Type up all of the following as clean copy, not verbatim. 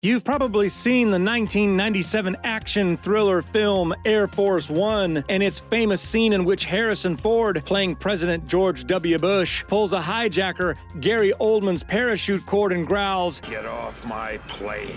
You've probably seen the 1997 action thriller film Air Force One and its famous scene in which Harrison Ford, playing President George W. Bush, pulls a hijacker, Gary Oldman's parachute cord and growls, "Get off my plane."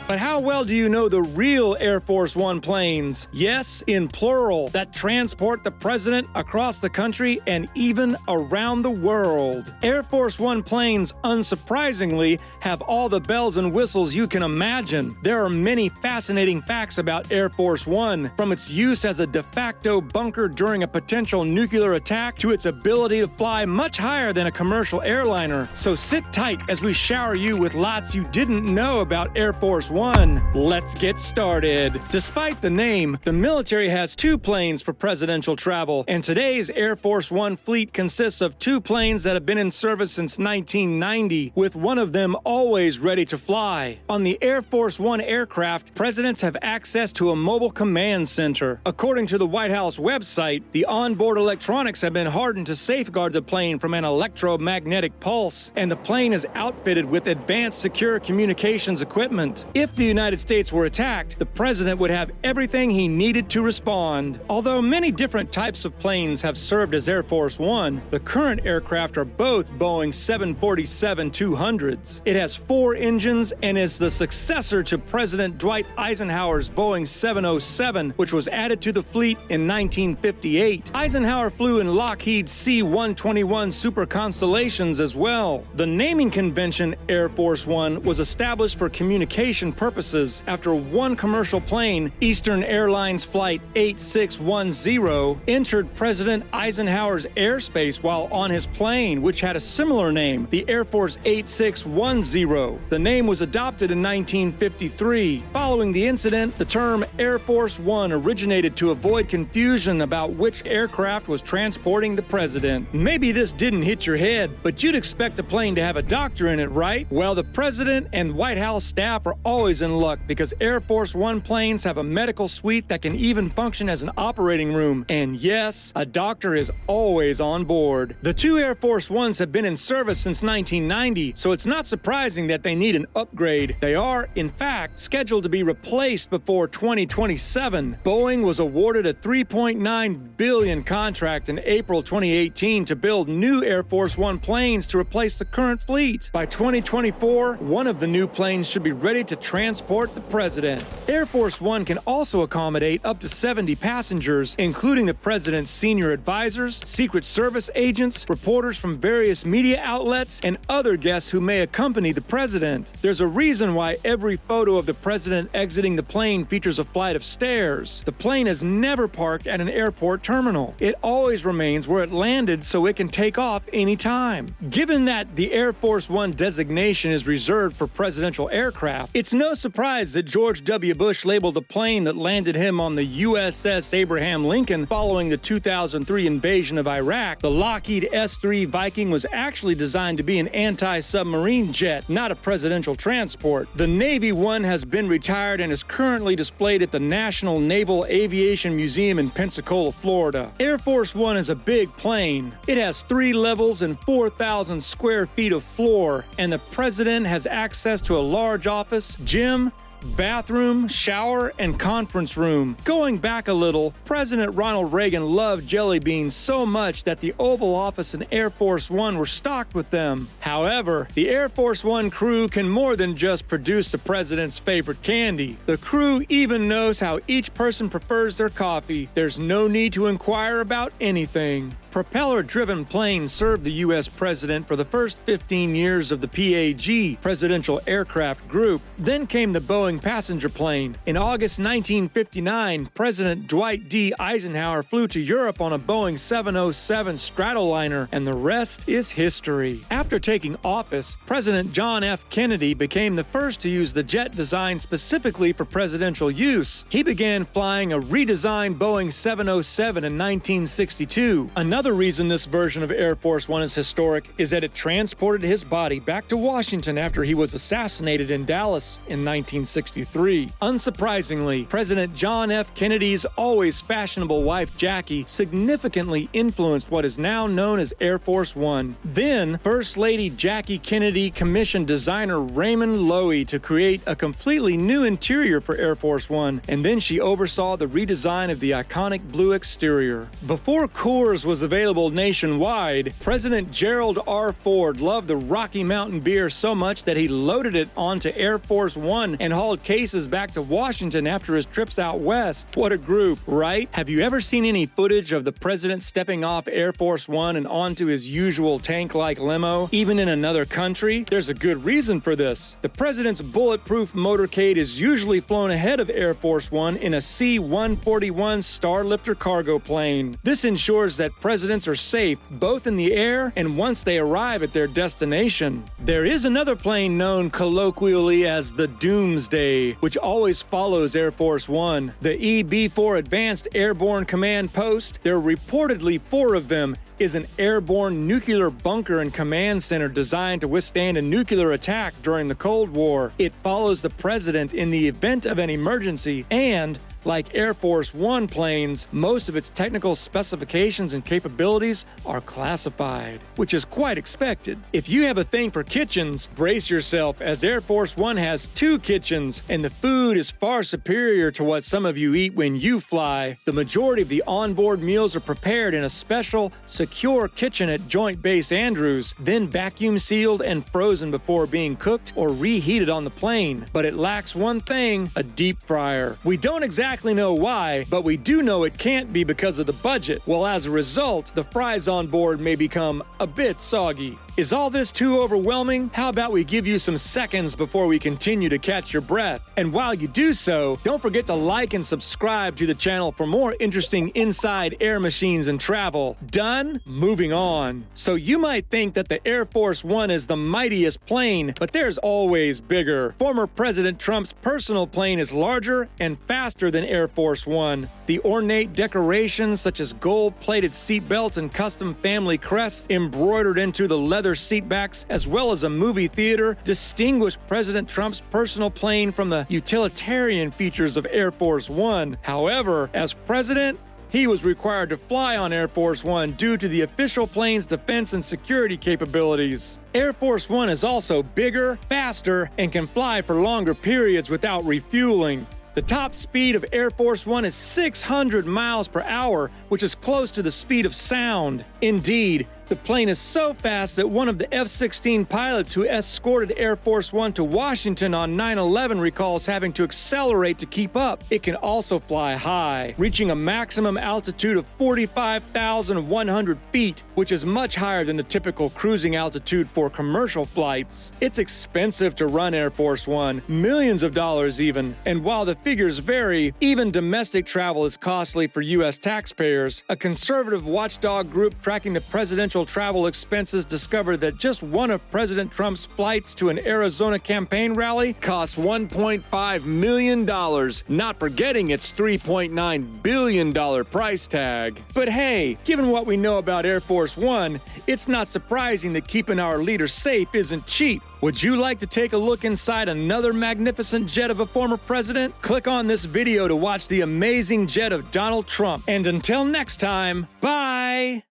But how well do you know the real Air Force One planes? Yes, in plural, that transport the president across the country and even around the world. Air Force One planes, unsurprisingly, have all the bells and whistles you can imagine. There are many fascinating facts about Air Force One, from its use as a de facto bunker during a potential nuclear attack to its ability to fly much higher than a commercial airliner. So sit tight as we shower you with lots you didn't know about Air Force One. Let's get started. Despite the name, the military has two planes for presidential travel, and today's Air Force One fleet consists of two planes that have been in service since 1990, with one of them always ready to fly. On the Air Force One aircraft, presidents have access to a mobile command center. According to the White House website, the onboard electronics have been hardened to safeguard the plane from an electromagnetic pulse, and the plane is outfitted with advanced secure communications equipment. If the United States were attacked, the president would have everything he needed to respond. Although many different types of planes have served as Air Force One, the current aircraft are both Boeing 747-200s. It has 4 engines and is the successor to President Dwight Eisenhower's Boeing 707, which was added to the fleet in 1958. Eisenhower flew in Lockheed C-121 Super Constellations as well. The naming convention Air Force One was established for communication purposes after one commercial plane, Eastern Airlines Flight 8610, entered President Eisenhower's airspace while on his plane, which had a similar name, the Air Force 8610. The name was adopted in 1953. Following the incident, the term Air Force One originated to avoid confusion about which aircraft was transporting the president. Maybe this didn't hit your head, but you'd expect a plane to have a doctor in it, right? Well, the president and White House staff are always in luck because Air Force One planes have a medical suite that can even function as an operating room. And yes, a doctor is always on board. The two Air Force Ones have been in service since 1990, so it's not surprising that they need an upgrade. They are, in fact, scheduled to be replaced before 2027. Boeing was awarded a $3.9 billion contract in April 2018 to build new Air Force One planes to replace the current fleet. By 2024, one of the new planes should be ready to transport the president. Air Force One can also accommodate up to 70 passengers, including the president's senior advisors, Secret Service agents, reporters from various media outlets, and other guests who may accompany the president. There's a reason why every photo of the president exiting the plane features a flight of stairs. The plane is never parked at an airport terminal. It always remains where it landed so it can take off anytime. Given that the Air Force One designation is reserved for presidential aircraft, it's no surprise that George W. Bush labeled a plane that landed him on the USS Abraham Lincoln following the 2003 invasion of Iraq. The Lockheed S-3 Viking was actually designed to be an anti-submarine jet, not a presidential transport. The Navy One has been retired and is currently displayed at the National Naval Aviation Museum in Pensacola, Florida. Air Force One is a big plane. It has 3 levels and 4,000 square feet of floor, and the president has access to a large office, gym, bathroom, shower, and conference room. Going back a little, President Ronald Reagan loved jelly beans so much that the Oval Office and Air Force One were stocked with them. However, the Air Force One crew can more than just produce the president's favorite candy. The crew even knows how each person prefers their coffee. There's no need to inquire about anything. Propeller-driven planes served the U.S. president for the first 15 years of the PAG, Presidential Aircraft Group. Then came the Boeing passenger plane. In August 1959, President Dwight D. Eisenhower flew to Europe on a Boeing 707 Stratoliner, and the rest is history. After taking office, President John F. Kennedy became the first to use the jet designed specifically for presidential use. He began flying a redesigned Boeing 707 in 1962. Another reason this version of Air Force One is historic is that it transported his body back to Washington after he was assassinated in Dallas in 1963. 1963. Unsurprisingly, President John F. Kennedy's always fashionable wife Jackie significantly influenced what is now known as Air Force One. Then, First Lady Jackie Kennedy commissioned designer Raymond Loewy to create a completely new interior for Air Force One, and then she oversaw the redesign of the iconic blue exterior. Before Coors was available nationwide, President Gerald R. Ford loved the Rocky Mountain beer so much that he loaded it onto Air Force One and hauled cases back to Washington after his trips out west. What a group, right? Have you ever seen any footage of the president stepping off Air Force One and onto his usual tank-like limo, even in another country? There's a good reason for this. The president's bulletproof motorcade is usually flown ahead of Air Force One in a C-141 Starlifter cargo plane. This ensures that presidents are safe both in the air and once they arrive at their destination. There is another plane known colloquially as the Doomsday, which always follows Air Force One. The EB-4 Advanced Airborne Command Post, there are reportedly 4 of them, is an airborne nuclear bunker and command center designed to withstand a nuclear attack during the Cold War. It follows the president in the event of an emergency and, like Air Force One planes, most of its technical specifications and capabilities are classified, which is quite expected. If you have a thing for kitchens, brace yourself, as Air Force One has 2 kitchens, and the food is far superior to what some of you eat when you fly. The majority of the onboard meals are prepared in a special, secure kitchen at Joint Base Andrews, then vacuum sealed and frozen before being cooked or reheated on the plane. But it lacks one thing: a deep fryer. We don't exactly know why, but we do know it can't be because of the budget. Well, as a result, the fries on board may become a bit soggy. Is all this too overwhelming? How about we give you some seconds before we continue to catch your breath? And while you do so, don't forget to like and subscribe to the channel for more interesting inside air machines and travel. Done? Moving on. So you might think that the Air Force One is the mightiest plane, but there's always bigger. Former President Trump's personal plane is larger and faster than Air Force One. The ornate decorations such as gold-plated seatbelts and custom family crests embroidered into the leather seatbacks, as well as a movie theater, distinguish President Trump's personal plane from the utilitarian features of Air Force One. However, as president, he was required to fly on Air Force One due to the official plane's defense and security capabilities. Air Force One is also bigger, faster, and can fly for longer periods without refueling. The top speed of Air Force One is 600 miles per hour, which is close to the speed of sound. Indeed, the plane is so fast that one of the F-16 pilots who escorted Air Force One to Washington on 9/11 recalls having to accelerate to keep up. It can also fly high, reaching a maximum altitude of 45,100 feet, which is much higher than the typical cruising altitude for commercial flights. It's expensive to run Air Force One, millions of dollars even, and while the figures vary, even domestic travel is costly for U.S. taxpayers. A conservative watchdog group tracking the presidential travel expenses discovered that just one of President Trump's flights to an Arizona campaign rally cost $1.5 million, not forgetting its $3.9 billion price tag. But hey, given what we know about Air Force One, it's not surprising that keeping our leaders safe isn't cheap. Would you like to take a look inside another magnificent jet of a former president? Click on this video to watch the amazing jet of Donald Trump. And until next time, bye!